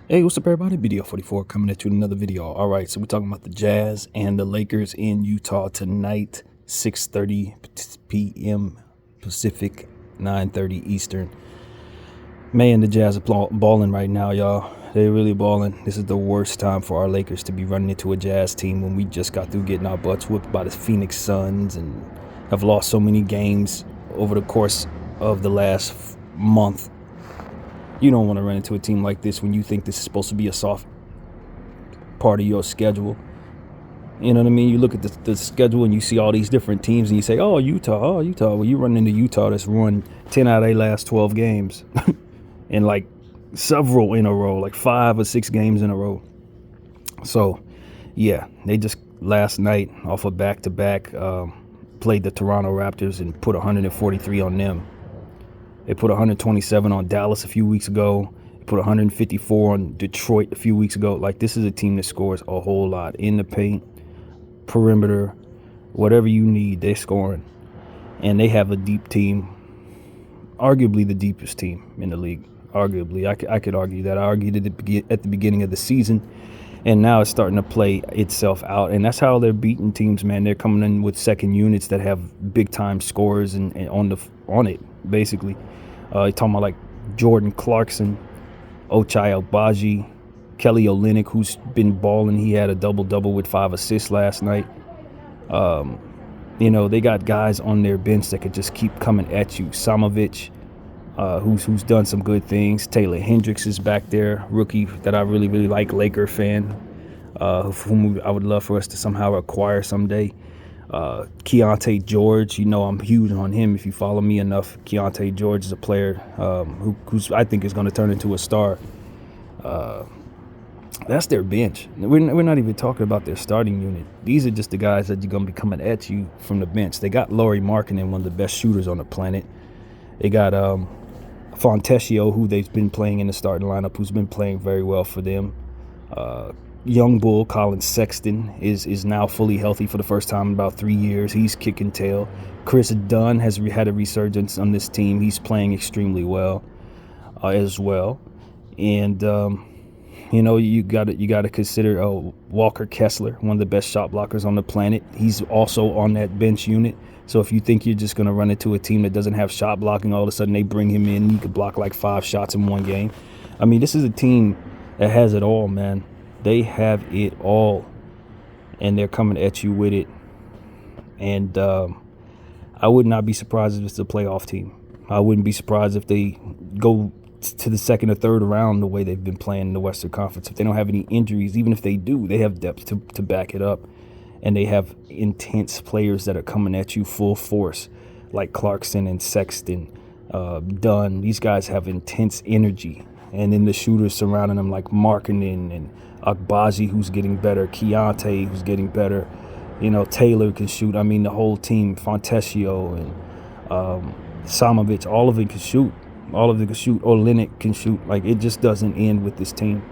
Hey, what's up, everybody? BDO44 coming at you with another video. All right, so we're talking about the Jazz and the Lakers in Utah tonight, 6:30 p.m. Pacific, 9:30 Eastern. Man, the Jazz are balling right now, y'all. They're really balling. This is the worst time for our Lakers to be running into a Jazz team when we just got through getting our butts whooped by the Phoenix Suns and have lost so many games over the course of the last month. You don't want to run into a team like this when you think this is supposed to be a soft part of your schedule. You know what I mean? You look at the schedule and you see all these different teams and you say, oh, Utah. Well, you run into Utah that's won 10 out of their last 12 games and like several in a row, like 5 or 6 games in a row. So, yeah, they just last night off a back-to-back played the Toronto Raptors and put 143 on them. They put 127 on Dallas a few weeks ago. They put 154 on Detroit a few weeks ago. Like, this is a team that scores a whole lot in the paint, perimeter, whatever you need, they're scoring. And they have a deep team, arguably the deepest team in the league. Arguably, I could argue that. I argued it at the beginning of the season, and now it's starting to play itself out. And that's how they're beating teams, man. They're coming in with second units that have big-time scorers and on it, basically. You're talking about like Jordan Clarkson, Ochai Agbaji, Kelly Olynyk, who's been balling. He had a double-double with 5 assists last night. They got guys on their bench that could just keep coming at you. Samovic, who's done some good things. Taylor Hendricks is back there, rookie that I really, really like, Laker fan, whom I would love for us to somehow acquire someday. Keontae George, I'm huge on him. If you follow me enough, Keontae George is a player who's I think is going to turn into a star. That's their bench. We're not even talking about their starting unit. These are just the guys that you're going to be coming at you from the bench. They got Lauri Markkanen, one of the best shooters on the planet. They got Fontecchio, who they've been playing in the starting lineup, who's been playing very well for them. Young bull Colin Sexton is now fully healthy for the first time in about 3 years. He's kicking tail. Chris Dunn has had a resurgence on this team. He's playing extremely well as well. And you got to consider Walker Kessler, one of the best shot blockers on the planet. He's also on that bench unit. So if you think you're just going to run into a team that doesn't have shot blocking, all of a sudden they bring him in, he could block like 5 shots in one game. I mean, this is a team that has it all, man. They have it all, and they're coming at you with it. And I would not be surprised if it's a playoff team. I wouldn't be surprised if they go to the second or third round the way they've been playing in the Western Conference. If they don't have any injuries, even if they do, they have depth to back it up. And they have intense players that are coming at you full force, like Clarkson and Sexton, Dunn. These guys have intense energy. And then the shooters surrounding them, like Markkanen and Agbaji, who's getting better, Keontae, who's getting better. Taylor can shoot. I mean, the whole team, Fontecchio and Samovic, all of them can shoot. Olynyk can shoot. Like, it just doesn't end with this team.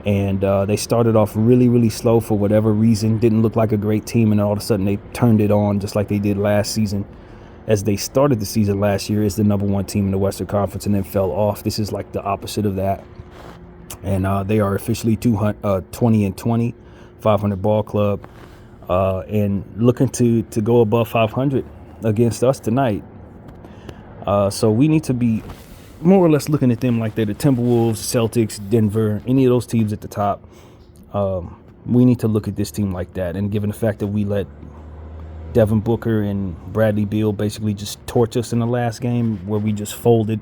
And they started off really, really slow for whatever reason. Didn't look like a great team, and all of a sudden they turned it on just like they did last season. As they started the season last year as the number 1 team in the Western Conference and then fell off. This is like the opposite of that. And they are officially 20-20, 500 ball club, and looking to go above 500 against us tonight. So we need to be more or less looking at them like they're the Timberwolves, Celtics, Denver, any of those teams at the top. We need to look at this team like that. And given the fact that we let Devin Booker and Bradley Beal basically just torch us in the last game where we just folded,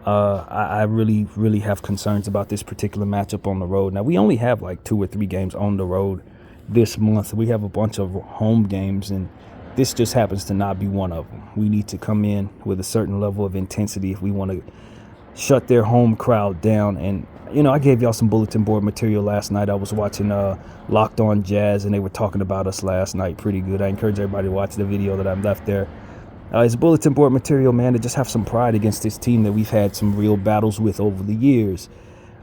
I really, really have concerns about this particular matchup on the road. Now, we only have like 2 or 3 games on the road this month. We have a bunch of home games, and this just happens to not be one of them. We need to come in with a certain level of intensity if we want to shut their home crowd down. And, I gave y'all some bulletin board material last night. I was watching Locked On Jazz, and they were talking about us last night pretty good. I encourage everybody to watch the video that I left there. It's bulletin board material, man, to just have some pride against this team that we've had some real battles with over the years.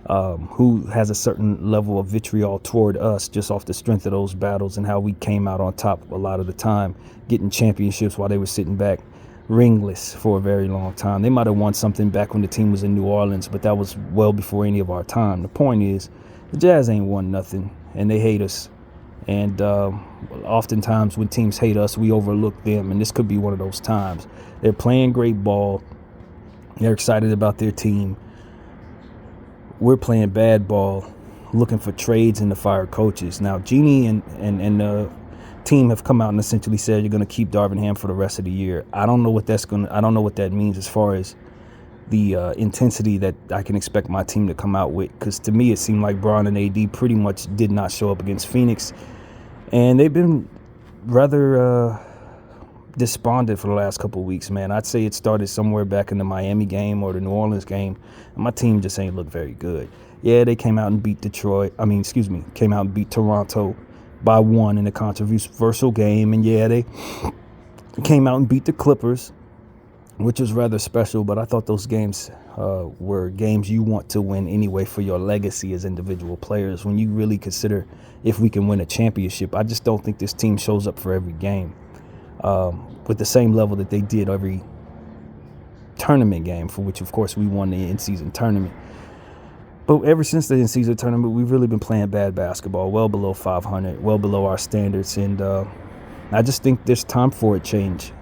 Who has a certain level of vitriol toward us just off the strength of those battles and how we came out on top a lot of the time, getting championships while they were sitting back ringless for a very long time. They might have won something back when the team was in New Orleans, but that was well before any of our time. The point is, the Jazz ain't won nothing, and they hate us. And oftentimes when teams hate us, we overlook them, and this could be one of those times. They're playing great ball. They're excited about their team. We're playing bad ball, looking for trades and to fire coaches. Now, Jeanie and the team have come out and essentially said you're going to keep Darvin Ham for the rest of the year. I don't know what that means as far as the intensity that I can expect my team to come out with, because to me it seemed like Bron and AD pretty much did not show up against Phoenix, and they've been rather despondent for the last couple of weeks, man. I'd say it started somewhere back in the Miami game or the New Orleans game, and my team just ain't looked very good. Yeah, they came out and beat came out and beat Toronto by 1 in a controversial game, and yeah, they came out and beat the Clippers, which was rather special, but I thought those games were games you want to win anyway for your legacy as individual players. When you really consider if we can win a championship, I just don't think this team shows up for every game with the same level that they did every tournament game, for which, of course, we won the in-season tournament. But ever since the in-season tournament, we've really been playing bad basketball, well below 500, well below our standards, and I just think there's time for a change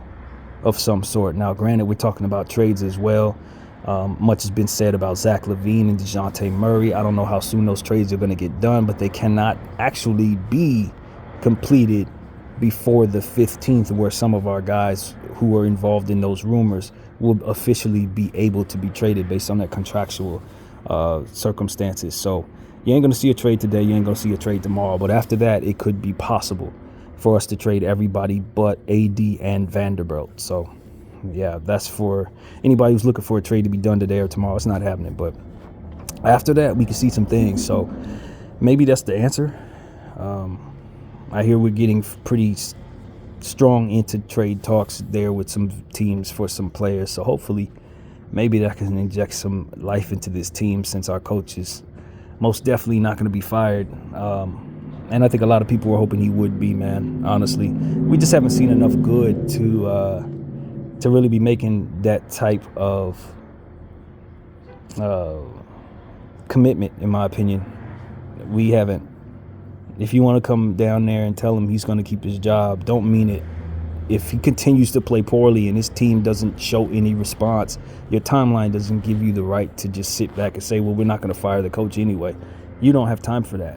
of some sort. Now, granted, we're talking about trades as well. Much has been said about Zach LaVine and DeJounte Murray. I don't know how soon those trades are going to get done, but they cannot actually be completed before the 15th, where some of our guys who are involved in those rumors will officially be able to be traded based on their contractual circumstances. So you ain't going to see a trade today. You ain't going to see a trade tomorrow. But after that, it could be possible for us to trade everybody but AD and Vanderbilt. So, yeah, that's for anybody who's looking for a trade to be done today or tomorrow. It's not happening. But after that, we can see some things. So maybe that's the answer. I hear we're getting pretty strong into trade talks there with some teams for some players. So hopefully maybe that can inject some life into this team, since our coach is most definitely not going to be fired. And I think a lot of people were hoping he would be, man, honestly. We just haven't seen enough good to really be making that type of commitment, in my opinion. We haven't. If you want to come down there and tell him he's going to keep his job, don't mean it. If he continues to play poorly and his team doesn't show any response, your timeline doesn't give you the right to just sit back and say, well, we're not going to fire the coach anyway. You don't have time for that.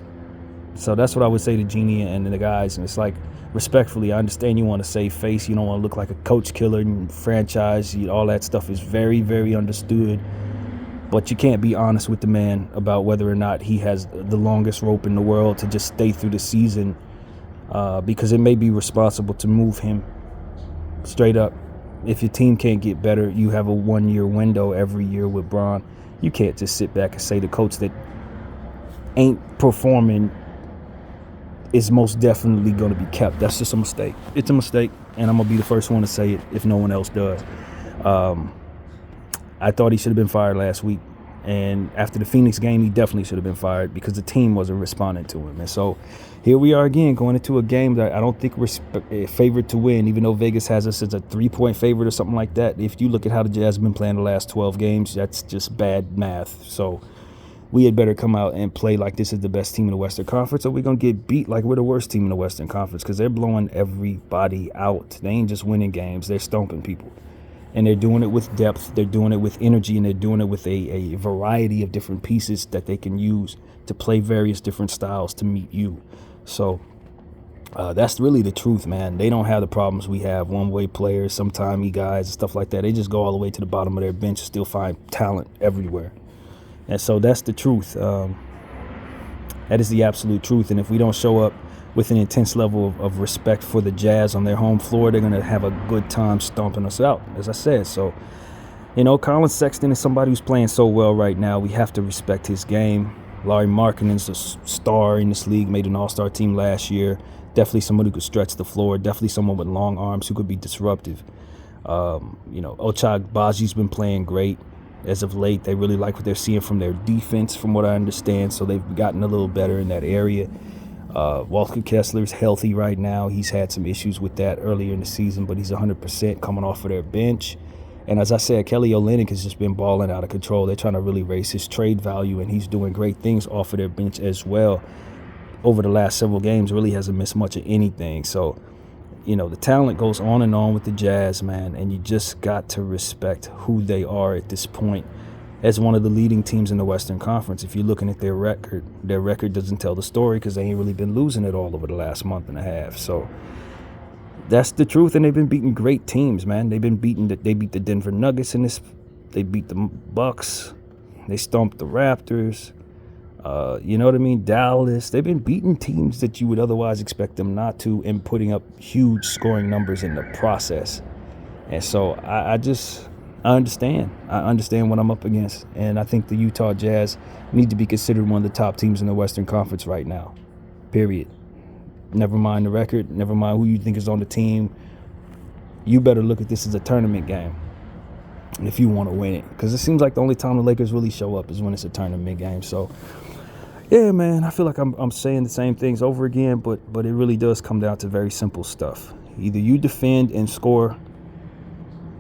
So that's what I would say to Jeanie and the guys. And it's like, respectfully, I understand you want to save face. You don't want to look like a coach killer and franchise. All that stuff is very, very understood. But you can't be honest with the man about whether or not he has the longest rope in the world to just stay through the season, because it may be responsible to move him straight up. If your team can't get better, you have a 1-year window every year with Bron. You can't just sit back and say the coach that ain't performing is most definitely going to be kept. That's just a mistake. It's a mistake, and I'm going to be the first one to say it if no one else does. I thought he should have been fired last week, and after the Phoenix game, he definitely should have been fired because the team wasn't responding to him. And so here we are again, going into a game that I don't think we're favored to win, even though Vegas has us as a 3-point favorite or something like that. If you look at how the Jazz have been playing the last 12 games, that's just bad math. So we had better come out and play like this is the best team in the Western Conference, or we're going to get beat like we're the worst team in the Western Conference, because they're blowing everybody out. They ain't just winning games. They're stomping people. And they're doing it with depth. They're doing it with energy, and they're doing it with a variety of different pieces that they can use to play various different styles to meet you. So that's really the truth, man. They don't have the problems we have. One-way players, sometime guys, and stuff like that. They just go all the way to the bottom of their bench and still find talent everywhere. And so that's the truth. That is the absolute truth. And if we don't show up with an intense level of respect for the Jazz on their home floor, they're going to have a good time stomping us out, as I said. So, Colin Sexton is somebody who's playing so well right now. We have to respect his game. Lauri Markkanen's a star in this league, made an all-star team last year. Definitely someone who could stretch the floor. Definitely someone with long arms who could be disruptive. Ochai Agbaji's been playing great as of late. They really like what they're seeing from their defense, from what I understand. So they've gotten a little better in that area. Walker Kessler's healthy right now. He's had some issues with that earlier in the season, but he's 100% coming off of their bench. And as I said, Kelly Olynyk has just been balling out of control. They're trying to really raise his trade value, and he's doing great things off of their bench as well. Over the last several games, really hasn't missed much of anything. So, the talent goes on and on with the Jazz, man, and you just got to respect who they are at this point as one of the leading teams in the Western Conference. If you're looking at their record doesn't tell the story because they ain't really been losing it all over the last month and a half. So that's the truth, and they've been beating great teams, man. They beat the Denver Nuggets in this. They beat the Bucks. They stomped the Raptors. You know what I mean? Dallas. They've been beating teams that you would otherwise expect them not to and putting up huge scoring numbers in the process. And so I understand. I understand what I'm up against. And I think the Utah Jazz need to be considered one of the top teams in the Western Conference right now. Period. Never mind the record. Never mind who you think is on the team. You better look at this as a tournament game. And if you want to win it. Because it seems like the only time the Lakers really show up is when it's a tournament game. So, yeah, man, I feel like I'm saying the same things over again. But it really does come down to very simple stuff. Either you defend and score,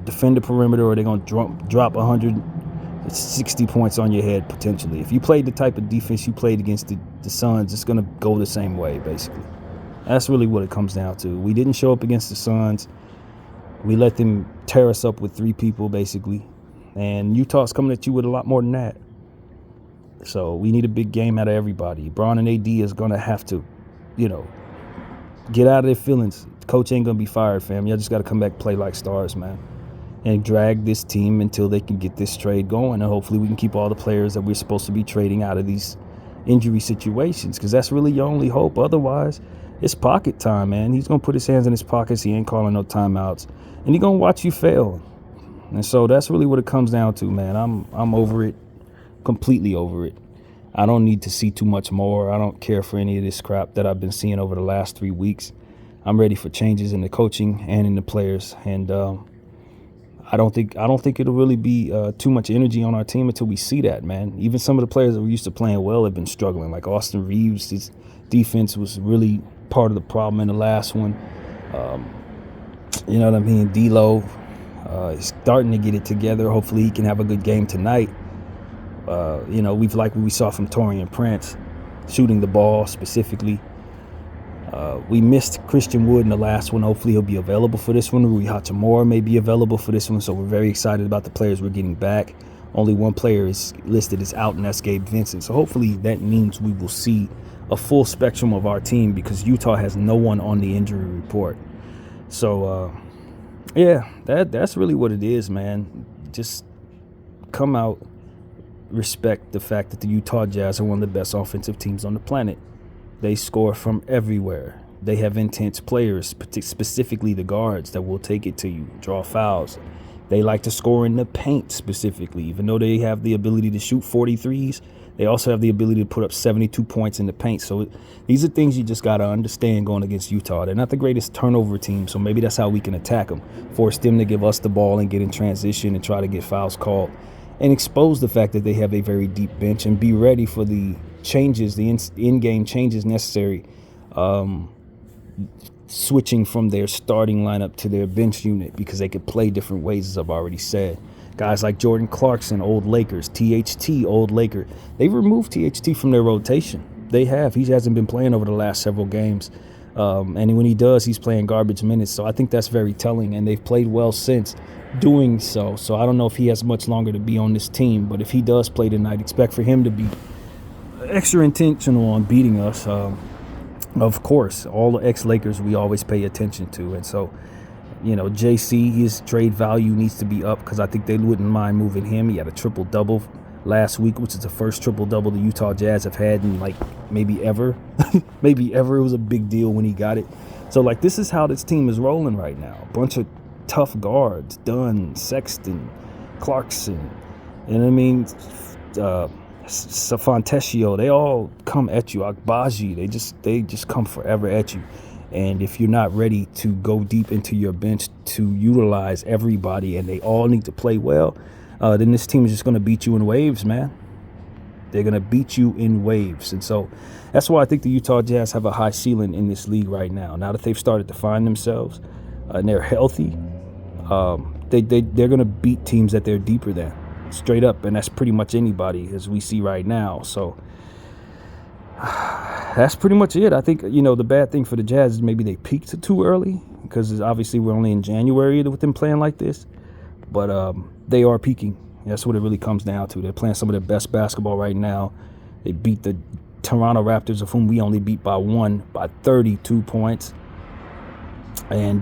defend the perimeter, or they're going to drop 160 points on your head potentially. If you played the type of defense you played against the Suns, it's going to go the same way, basically. That's really what it comes down to. We didn't show up against the Suns. We let them tear us up with 3 people, basically. And Utah's coming at you with a lot more than that. So we need a big game out of everybody. Bron and AD is going to have to, get out of their feelings. Coach ain't going to be fired, fam. Y'all just got to come back and play like stars, man. And drag this team until they can get this trade going. And hopefully we can keep all the players that we're supposed to be trading out of these injury situations, because that's really your only hope. Otherwise, it's pocket time, man. He's going to put his hands in his pockets. He ain't calling no timeouts. And he's going to watch you fail. And so that's really what it comes down to, man. I'm over it, completely over it. I don't need to see too much more. I don't care for any of this crap that I've been seeing over the last 3 weeks. I'm ready for changes in the coaching and in the players. And I don't think it'll really be too much energy on our team until we see that, man. Even some of the players that were used to playing well have been struggling. Like Austin Reeves, his defense was really part of the problem in the last one. You know what I mean? D'Lo is starting to get it together. Hopefully he can have a good game tonight. We've liked what we saw from Taurean Prince, shooting the ball specifically. We missed Christian Wood in the last one. Hopefully he'll be available for this one. Rui Hachimura may be available for this one, so we're very excited about the players we're getting back. Only one player is listed as out, and that's Gabe Vincent. So hopefully that means we will see a full spectrum of our team, because Utah has no one on the injury report. So, that's really what it is, man. Just come out, respect the fact that the Utah Jazz are one of the best offensive teams on the planet. They score from everywhere. They have intense players, specifically the guards, that will take it to you, draw fouls. They like to score in the paint specifically. Even though they have the ability to shoot 43s, they also have the ability to put up 72 points in the paint. So these are things you just got to understand going against Utah. They're not the greatest turnover team, so maybe that's how we can attack them. Force them to give us the ball and get in transition and try to get fouls called. And expose the fact that they have a very deep bench, and be ready for the changes, the in-game changes necessary, switching from their starting lineup to their bench unit, because they could play different ways, as I've already said. Guys like Jordan Clarkson, old Lakers, THT, old Laker. They've removed THT from their rotation. They have. He hasn't been playing over the last several games. And when he does, he's playing garbage minutes. So I think that's very telling, and they've played well since doing so. So I don't know if he has much longer to be on this team, but if he does play tonight, expect for him to be extra intentional on beating us. Of course, all the ex-Lakers we always pay attention to. And so, JC, his trade value needs to be up, because I think they wouldn't mind moving him. He had a triple-double last week, which is the first triple-double the Utah Jazz have had in, maybe ever. Maybe ever. It was a big deal when he got it. So, this is how this team is rolling right now. A bunch of tough guards, Dunn, Sexton, Clarkson, Fontecchio, they all come at you. Agbaji, they just come forever at you. And if you're not ready to go deep into your bench to utilize everybody, and they all need to play well, then this team is just going to beat you in waves, man. They're going to beat you in waves. And so that's why I think the Utah Jazz have a high ceiling in this league right now. Now that they've started to find themselves and they're healthy, they're going to beat teams that they're deeper than, straight up. And that's pretty much anybody, as we see right now. So that's pretty much it. I think, the bad thing for the Jazz is maybe they peaked too early, because obviously we're only in January with them playing like this. But they are peaking. That's what it really comes down to. They're playing some of their best basketball right now. They beat the Toronto Raptors, of whom we only beat by 32 points. And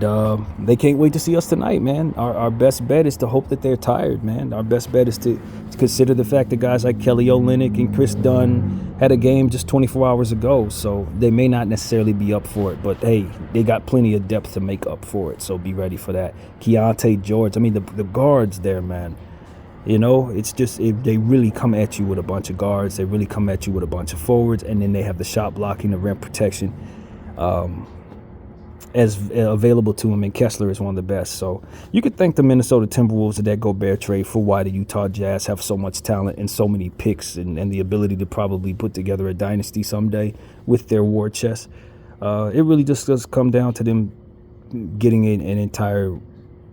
they can't wait to see us tonight, man. Our best bet is to hope that they're tired, man. Our best bet is to consider the fact that guys like Kelly Olynyk and Chris Dunn had a game just 24 hours ago. So they may not necessarily be up for it. But, hey, they got plenty of depth to make up for it. So be ready for that. Keontae George. I mean, the guards there, man. It's just they really come at you with a bunch of guards. They really come at you with a bunch of forwards. And then they have the shot blocking, the rim protection as available to him. And Kessler is one of the best. So you could thank the Minnesota Timberwolves of that Gobert trade for why the Utah Jazz have so much talent and so many picks and the ability to probably put together a dynasty someday with their war chest. It really just does come down to them getting an entire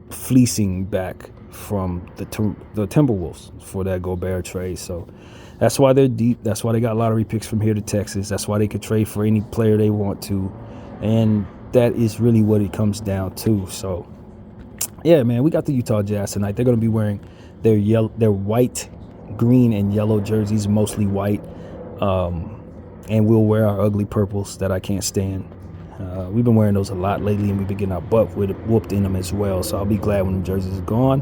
fleecing back from the Timberwolves for that Gobert trade. So that's why they're deep. That's why they got lottery picks from here to Texas. That's why they could trade for any player they want to. And that is really what it comes down to. So, yeah, man, we got the Utah Jazz tonight. They're going to be wearing their white, green, and yellow jerseys, mostly white. And we'll wear our ugly purples that I can't stand. We've been wearing those a lot lately, and we've been getting our butt whooped in them as well. So I'll be glad when the jerseys are gone.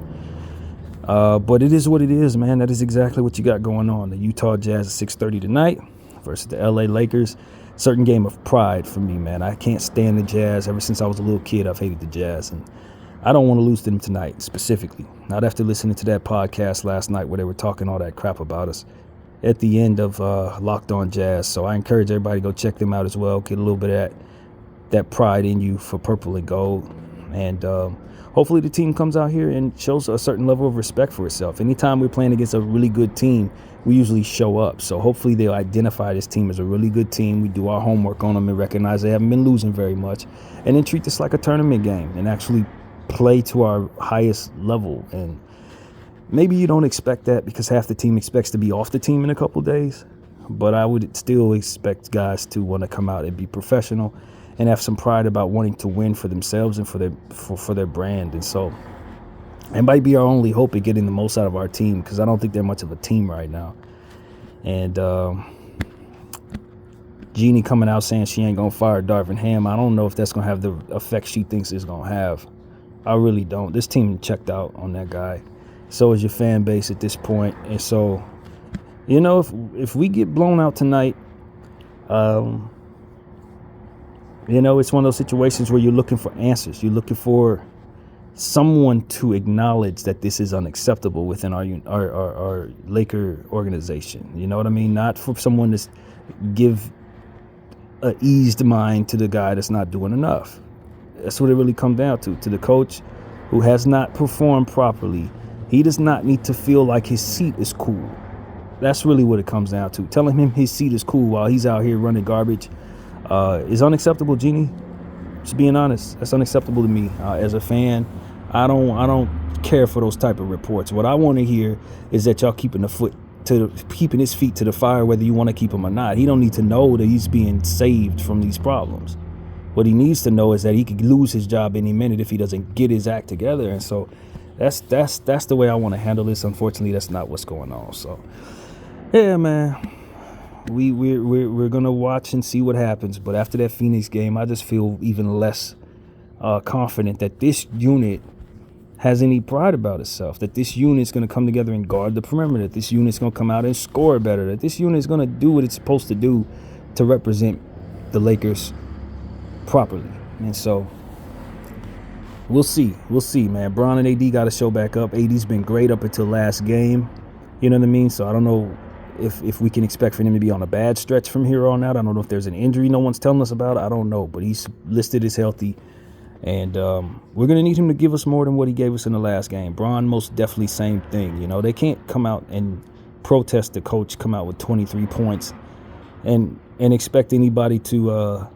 But it is what it is, man. That is exactly what you got going on. The Utah Jazz at 6:30 tonight versus the LA Lakers. Certain game of pride for me, man. I can't stand the Jazz. Ever since I was a little kid, I've hated the Jazz. And I don't want to lose to them tonight, specifically. Not after listening to that podcast last night where they were talking all that crap about us at the end of Locked On Jazz. So I encourage everybody to go check them out as well. Get a little bit of that pride in you for purple and gold. And hopefully the team comes out here and shows a certain level of respect for itself. Anytime we're playing against a really good team, we usually show up. So hopefully they'll identify this team as a really good team. We do our homework on them and recognize they haven't been losing very much. And then treat this like a tournament game and actually play to our highest level. And maybe you don't expect that because half the team expects to be off the team in a couple days. But I would still expect guys to want to come out and be professional and have some pride about wanting to win for themselves and for their brand. And so it might be our only hope at getting the most out of our team, because I don't think they're much of a team right now. And Jeannie coming out saying she ain't going to fire Darvin Ham, I don't know if that's going to have the effect she thinks it's going to have. I really don't. This team checked out on that guy. So is your fan base at this point. And so, if we get blown out tonight, it's one of those situations where you're looking for answers. You're looking for someone to acknowledge that this is unacceptable within our Laker organization. You know what I mean? Not for someone to give an eased mind to the guy that's not doing enough. That's what it really comes down to. To the coach who has not performed properly, he does not need to feel like his seat is cool. That's really what it comes down to. Telling him his seat is cool while he's out here running garbage is unacceptable, Jeannie. Just being honest, that's unacceptable to me. As a fan, I don't care for those type of reports. What I want to hear is that y'all keeping his feet to the fire, whether you want to keep him or not. He don't need to know that he's being saved from these problems. What he needs to know is that he could lose his job any minute if he doesn't get his act together. And so that's the way I want to handle this. Unfortunately, that's not what's going on. So yeah, man. We're gonna watch and see what happens, but after that Phoenix game, I just feel even less confident that this unit has any pride about itself, that this unit's gonna come together and guard the perimeter, that this unit's gonna come out and score better, that this unit's gonna do what it's supposed to do to represent the Lakers properly. And so we'll see, man. Bron and AD got to show back up. AD's been great up until last game, you know what I mean? So I don't know if we can expect for him to be on a bad stretch from here on out. I don't know if there's an injury no one's telling us about. I don't know, but he's listed as healthy. And we're going to need him to give us more than what he gave us in the last game. Bron, most definitely same thing. They can't come out and protest the coach come out with 23 points and expect anybody to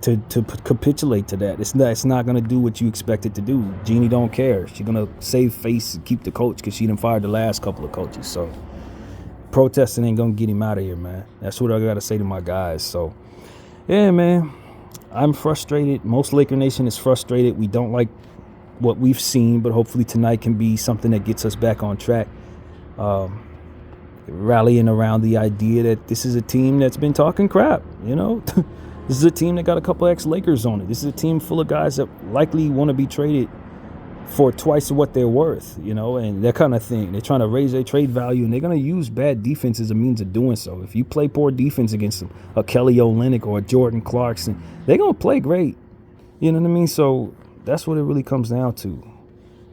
capitulate to that. It's not going to do what you expect it to do. Jeannie don't care. She's going to save face and keep the coach because she done fired the last couple of coaches. So protesting ain't going to get him out of here, man. That's what I got to say to my guys. So, yeah, man, I'm frustrated. Most Laker Nation is frustrated. We don't like what we've seen, but hopefully tonight can be something that gets us back on track. Rallying around the idea that this is a team that's been talking crap, you know? This is a team that got a couple ex-Lakers on it. This is a team full of guys that likely want to be traded for twice what they're worth, you know, and that kind of thing. They're trying to raise their trade value, and they're going to use bad defense as a means of doing so. If you play poor defense against a Kelly Olynyk or a Jordan Clarkson, they're going to play great. You know what I mean? So that's what it really comes down to.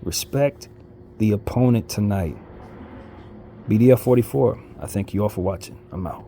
Respect the opponent tonight. BDF 44, I thank you all for watching. I'm out.